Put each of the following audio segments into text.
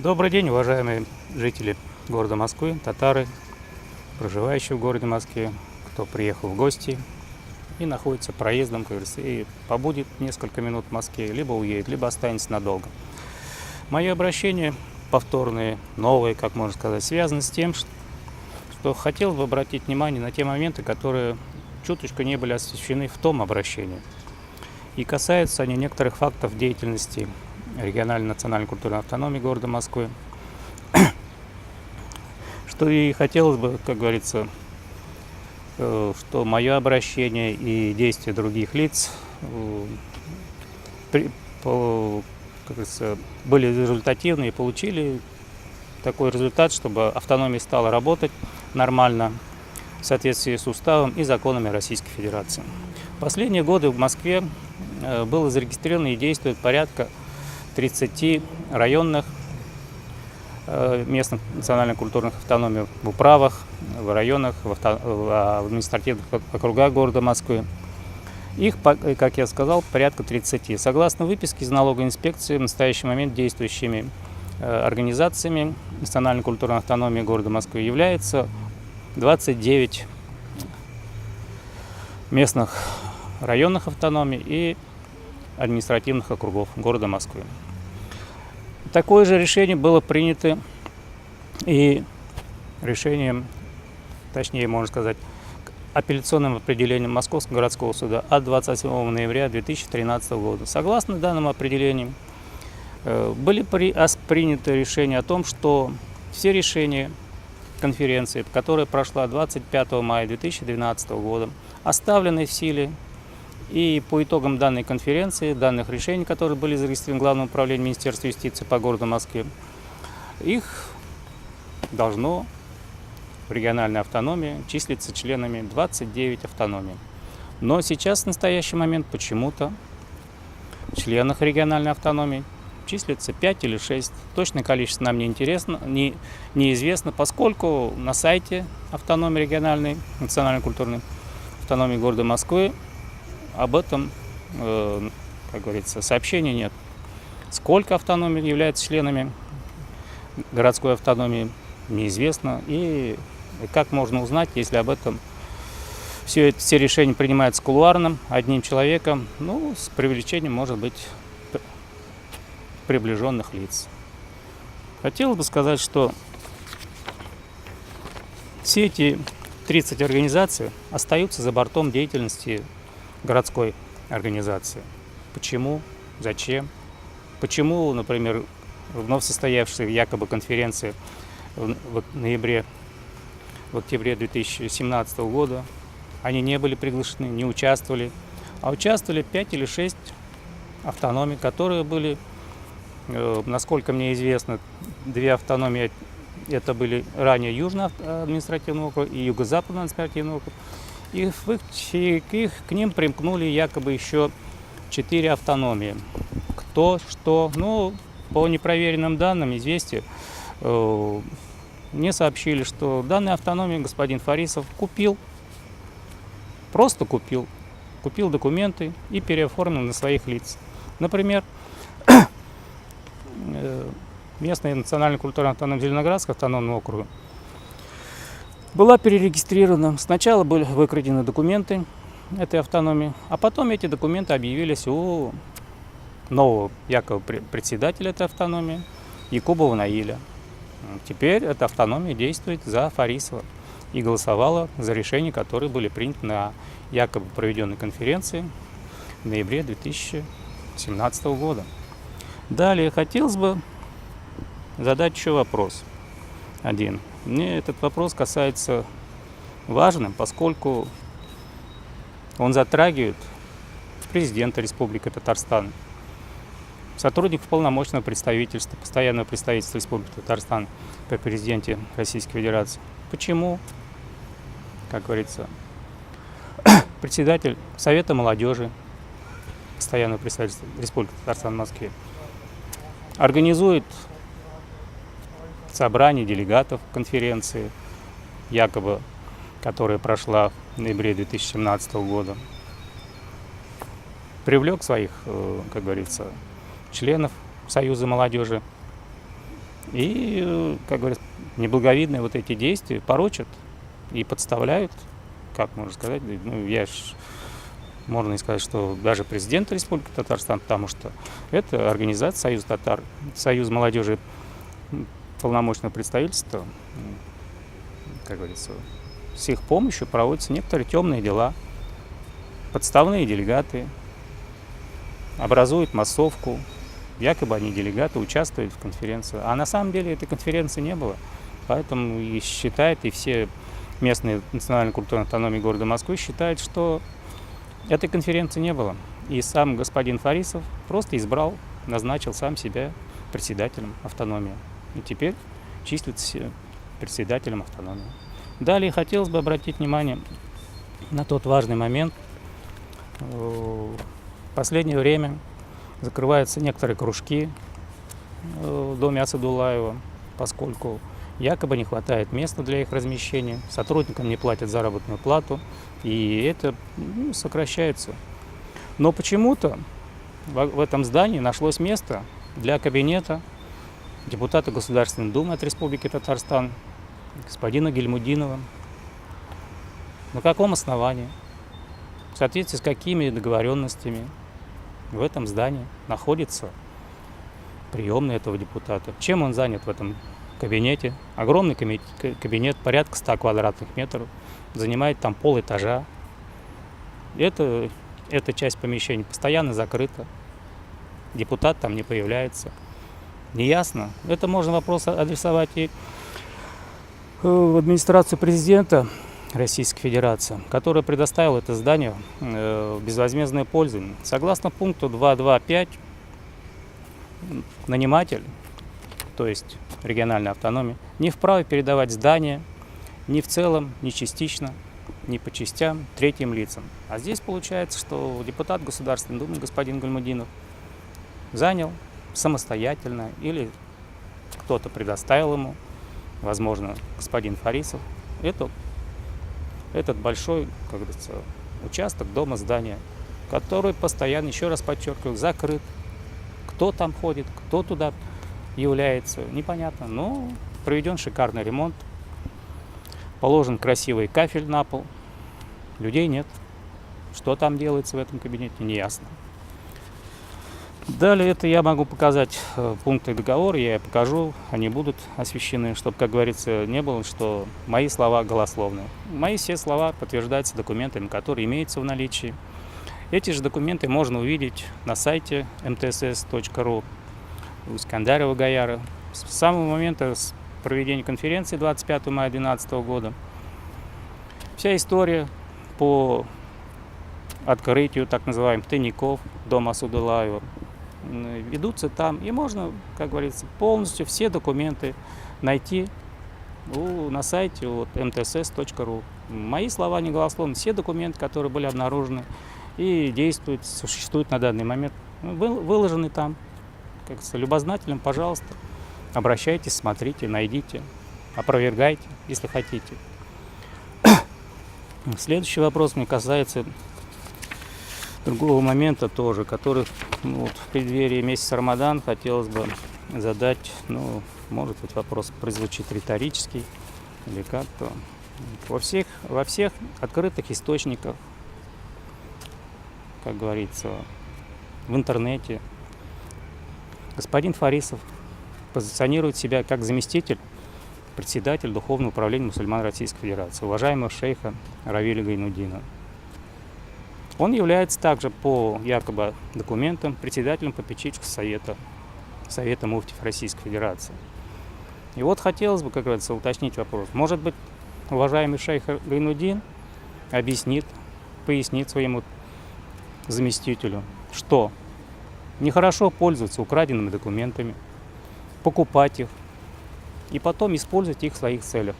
Добрый день, уважаемые жители города Москвы, татары, проживающие в городе Москве, кто приехал в гости и находится проездом, как говорится, и побудет несколько минут в Москве, либо уедет, либо останется надолго. Мои обращения повторные, новые, как можно сказать, связаны с тем, что хотел бы обратить внимание на те моменты, которые чуточку не были освещены в том обращении. И касаются они некоторых фактов деятельности региональной национальной культурной автономии города Москвы. Что и хотелось бы, как говорится, что мое обращение и действия других лиц как говорится, были результативны и получили такой результат, чтобы автономия стала работать нормально в соответствии с уставом и законами Российской Федерации. В последние годы в Москве было зарегистрировано и действует порядка 30 районных местных национально-культурных автономий в управах, в районах, в административных округах города Москвы. Их, как я сказал, порядка 30. Согласно выписке из налоговой инспекции, в настоящий момент действующими организациями национальной культурной автономии города Москвы является 29 местных районных автономий и административных округов города Москвы. Такое же решение было принято и решением, точнее, можно сказать, апелляционным определением Московского городского суда от 27 ноября 2013 года. Согласно данным определениям, были приняты решения о том, что все решения конференции, которая прошла 25 мая 2012 года, оставлены в силе. И по итогам данной конференции, данных решений, которые были зарегистрированы в Главном управлении Министерства юстиции по городу Москве, их должно в региональной автономии числиться членами 29 автономий. Но сейчас, в настоящий момент, почему-то в членах региональной автономии числится 5 или 6. Точное количество нам неизвестно, поскольку на сайте автономии региональной, национальной культурной автономии города Москвы об этом, как говорится, сообщений нет. Сколько автономий являются членами городской автономии, неизвестно. И как можно узнать, если об этом все решения принимаются кулуарным, одним человеком, с привлечением, может быть, приближенных лиц. Хотелось бы сказать, что все эти 30 организаций остаются за бортом деятельности городской организации. Почему? Зачем? Почему, например, вновь состоявшейся якобы конференции в октябре 2017 года они не были приглашены, не участвовали, а участвовали 5 или 6 автономий, которые были, насколько мне известно, 2 автономии, это были ранее Южный административный округ и Юго-Западный административный округ. И к ним примкнули якобы еще 4 автономии. Кто, что, по непроверенным данным, известия, мне сообщили, что данные автономии господин Фарисов просто купил документы и переоформил на своих лиц. Например, местная национальная культурная автономия Зеленоградского автономного округа была перерегистрирована. Сначала были выкрадены документы этой автономии, а потом эти документы объявились у нового якобы председателя этой автономии Якубова Наиля. Теперь эта автономия действует за Фарисова и голосовала за решения, которые были приняты на якобы проведенной конференции в ноябре 2017 года. Далее хотелось бы задать еще вопрос один. Мне этот вопрос касается важным, поскольку он затрагивает президента Республики Татарстан, сотрудников полномочного представительства, постоянного представительства Республики Татарстан при президенте Российской Федерации. Почему, как говорится, председатель Совета молодежи, постоянного представительства Республики Татарстан в Москве, организует собрание делегатов конференции, якобы, которая прошла в ноябре 2017 года, привлек своих, как говорится, членов Союза молодежи И, как говорится, неблаговидные вот эти действия порочат и подставляют, как можно сказать, можно и сказать, что даже президент Республики Татарстан, потому что это организация Союз Татар, Союз молодежи полномочного представительства, как говорится, с их помощью проводятся некоторые темные дела, подставные делегаты образуют массовку, якобы они делегаты, участвуют в конференции, а на самом деле этой конференции не было, поэтому и считает, и все местные национальной культурной автономии города Москвы считают, что этой конференции не было. И сам господин Фарисов просто назначил сам себя председателем автономии. И теперь числится председателем автономии. Далее хотелось бы обратить внимание на тот важный момент. В последнее время закрываются некоторые кружки в доме Асадуллаева, поскольку якобы не хватает места для их размещения, сотрудникам не платят заработную плату, и это сокращается. Но почему-то в этом здании нашлось место для кабинета депутата Государственной Думы от Республики Татарстан, господина Гильмудинова. На каком основании, в соответствии с какими договоренностями в этом здании находится приемная этого депутата? Чем он занят в этом кабинете? Огромный кабинет, порядка 100 квадратных метров, занимает там полэтажа. Эта часть помещения постоянно закрыта. Депутат там не появляется. Неясно. Это можно вопрос адресовать и в администрацию президента Российской Федерации, которая предоставила это здание в безвозмездное пользование. Согласно пункту 2.2.5, наниматель, то есть региональная автономия, не вправе передавать здание ни в целом, ни частично, ни по частям третьим лицам. А здесь получается, что депутат Государственной Думы господин Гильмудинов занял самостоятельно или кто-то предоставил ему, возможно, господин Фарисов, этот большой, как говорится, участок дома, здания, который постоянно, еще раз подчеркиваю, закрыт. Кто там ходит, кто туда является, непонятно. Но проведен шикарный ремонт, положен красивый кафель на пол, людей нет. Что там делается в этом кабинете, неясно. Далее это я могу показать пункты договора, я покажу, они будут освещены, чтобы, как говорится, не было, что мои слова голословные. Мои все слова подтверждаются документами, которые имеются в наличии. Эти же документы можно увидеть на сайте mtss.ru у Искандарева Гаяра. С самого момента проведения конференции 25 мая 2012 года вся история по открытию так называемых тайников дома Асадуллаева ведутся там, и можно, как говорится, полностью все документы найти на сайте mtss.ru. Мои слова не голословны, все документы, которые были обнаружены и действуют, существуют на данный момент, выложены там. Как говорится, любознательным, пожалуйста, обращайтесь, смотрите, найдите, опровергайте, если хотите. Следующий вопрос мне касается другого момента тоже, который в преддверии месяца Рамадан хотелось бы задать, может быть, вопрос прозвучит риторический или как-то. Во всех открытых источниках, как говорится, в интернете, господин Фарисов позиционирует себя как заместитель, председатель Духовного управления мусульман Российской Федерации, уважаемого шейха Равиля Гайнуддина. Он является также по якобы документам председателем попечительского совета муфтиев Российской Федерации. И вот хотелось бы, как говорится, уточнить вопрос. Может быть, уважаемый шейх Гайнуддин пояснит своему заместителю, что нехорошо пользоваться украденными документами, покупать их и потом использовать их в своих целях.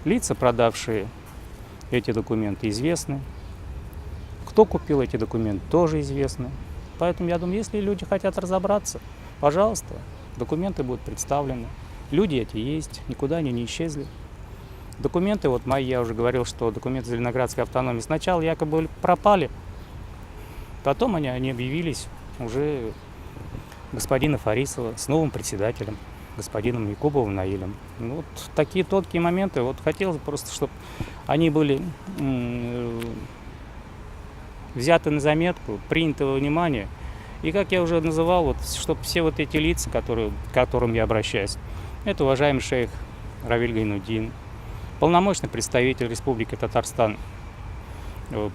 Лица, продавшие эти документы, известны. Кто купил эти документы, тоже известно. Поэтому я думаю, если люди хотят разобраться, пожалуйста, документы будут представлены. Люди эти есть, никуда они не исчезли. Документы, мои, я уже говорил, что документы Зеленоградской автономии сначала якобы пропали, потом они объявились уже господина Фарисова с новым председателем, господином Якубовым Наилем. Вот такие тонкие моменты. Вот хотелось просто, чтобы они были взяты на заметку, приняты во внимание. И, как я уже называл, вот, чтобы все вот эти лица, к которым я обращаюсь, это уважаемый шейх Равиль Гайнуддин, полномочный представитель Республики Татарстан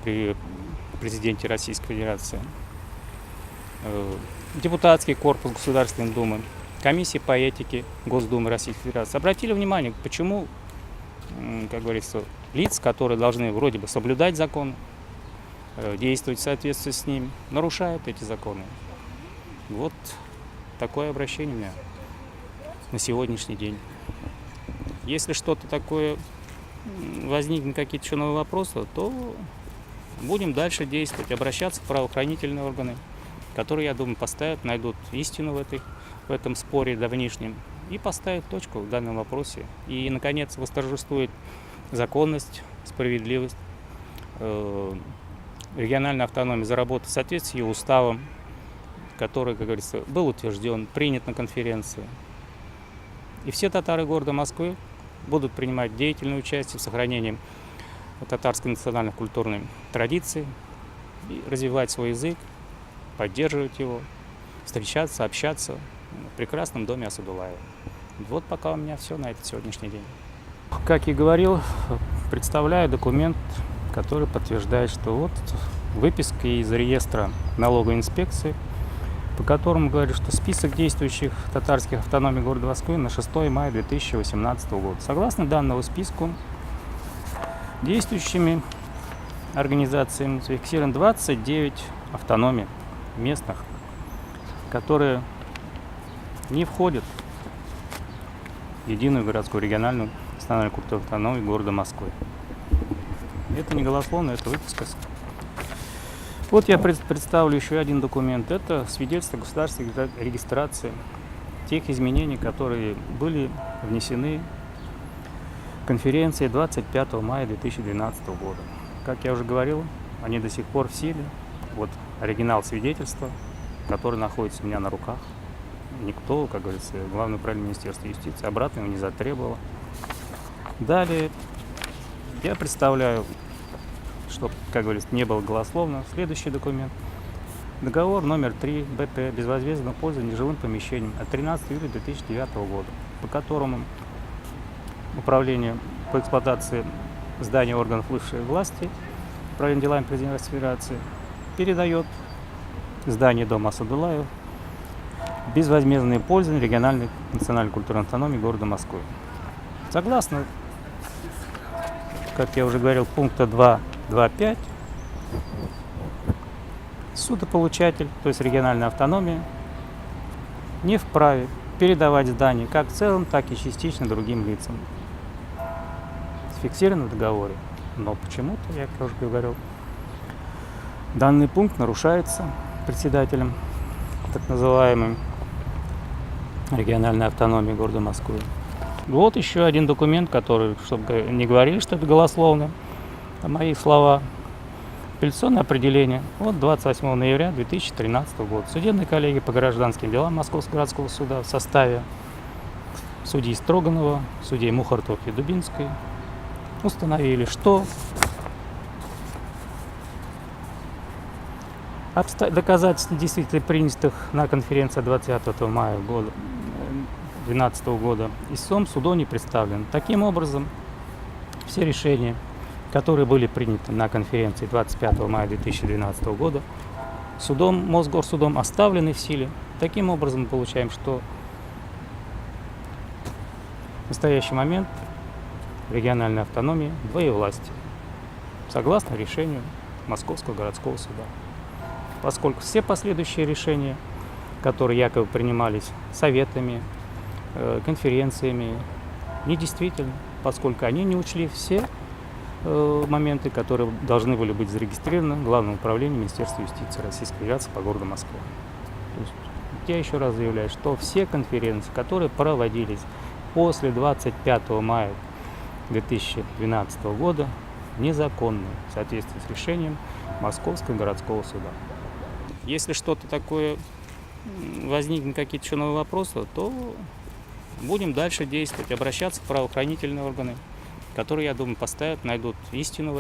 при президенте Российской Федерации, депутатский корпус Государственной Думы, комиссия по этике Госдумы Российской Федерации обратили внимание, почему, как говорится, лица, которые должны вроде бы соблюдать закон, действовать в соответствии с ним, нарушают эти законы. Вот такое обращение у меня на сегодняшний день. Если что-то такое возникнет, какие-то еще новые вопросы, то будем дальше действовать, обращаться в правоохранительные органы, которые, я думаю, найдут истину в этом споре давнишнем и поставят точку в данном вопросе. И, наконец, восторжествует законность, справедливость, региональная автономия заработает в соответствии с ее уставом, который, как говорится, был утвержден, принят на конференции. И все татары города Москвы будут принимать деятельное участие в сохранении татарской национальной культурной традиции, и развивать свой язык, поддерживать его, встречаться, общаться в прекрасном доме Асадуллаева. Вот пока у меня все на этот сегодняшний день. Как и говорил, представляю документ, который подтверждает, что вот выписка из реестра налоговой инспекции, по которому говорит, что список действующих татарских автономий города Москвы на 6 мая 2018 года. Согласно данному списку, действующими организациями зафиксировано 29 автономий местных, которые не входят в единую городскую региональную национальную культурную автономию города Москвы. Это не голословно, это выписка. Вот я представлю еще один документ. Это свидетельство государственной регистрации тех изменений, которые были внесены конференцией 25 мая 2012 года. Как я уже говорил, они до сих пор в силе. Вот оригинал свидетельства, который находится у меня на руках. Никто, как говорится, Главное управление Министерства юстиции обратно его не затребовало. Далее я представляю, чтобы, как говорится, не было голословно, следующий документ. Договор номер 3 БП безвозмездного пользования жилым помещением от 13 июля 2009 года, по которому Управление по эксплуатации зданий органов высшей власти, Управление делами президента Российской Федерации, передает здание дома Асадуллаева в безвозмездное пользование региональной национальной культурной автономии города Москвы. Согласно, как я уже говорил, пункта 2.2.5, судополучатель, то есть региональная автономия, не вправе передавать здание как в целом, так и частично другим лицам. Сфиксировано в договоре. Но почему-то, я уже говорил, данный пункт нарушается председателем так называемой региональной автономии города Москвы. Вот еще один документ, который, чтобы не говорили, что это голословно, а мои слова. Апелляционное определение от 28 ноября 2013 года. Судебной коллегии по гражданским делам Московского городского суда в составе судей Строганова, судей Мухартов и Дубинской установили, что доказательств действительно принятых на конференции 20 мая 2012 года истцом судом не представлен. Таким образом, все решения, которые были приняты на конференции 25 мая 2012 года, Мосгорсудом оставлены в силе. Таким образом, мы получаем, что в настоящий момент региональной автономии двоевластие, согласно решению Московского городского суда. Поскольку все последующие решения, которые якобы принимались советами, конференциями, недействительны, поскольку они не учли все моменты, которые должны были быть зарегистрированы в Главном управлении Министерства юстиции Российской Федерации по городу Москве. То есть, я еще раз заявляю, что все конференции, которые проводились после 25 мая 2012 года, незаконны в соответствии с решением Московского городского суда. Если что-то такое возникнут какие-то еще новые вопросы, то будем дальше действовать, обращаться в правоохранительные органы, которые, я думаю, найдут истину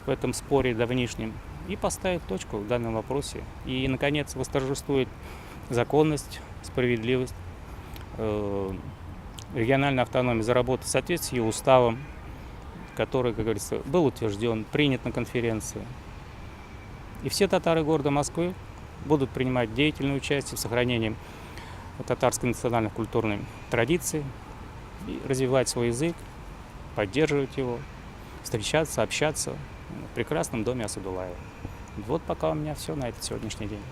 в этом споре давнишнем и поставят точку в данном вопросе. И, наконец, восторжествует законность, справедливость, региональная автономия заработает в соответствии с ее уставом, который, как говорится, был утвержден, принят на конференции. И все татары города Москвы будут принимать деятельное участие в сохранении татарской национальной культурной традиции, и развивать свой язык, поддерживать его, встречаться, общаться в прекрасном доме Асадуллаева. Вот пока у меня все на этот сегодняшний день.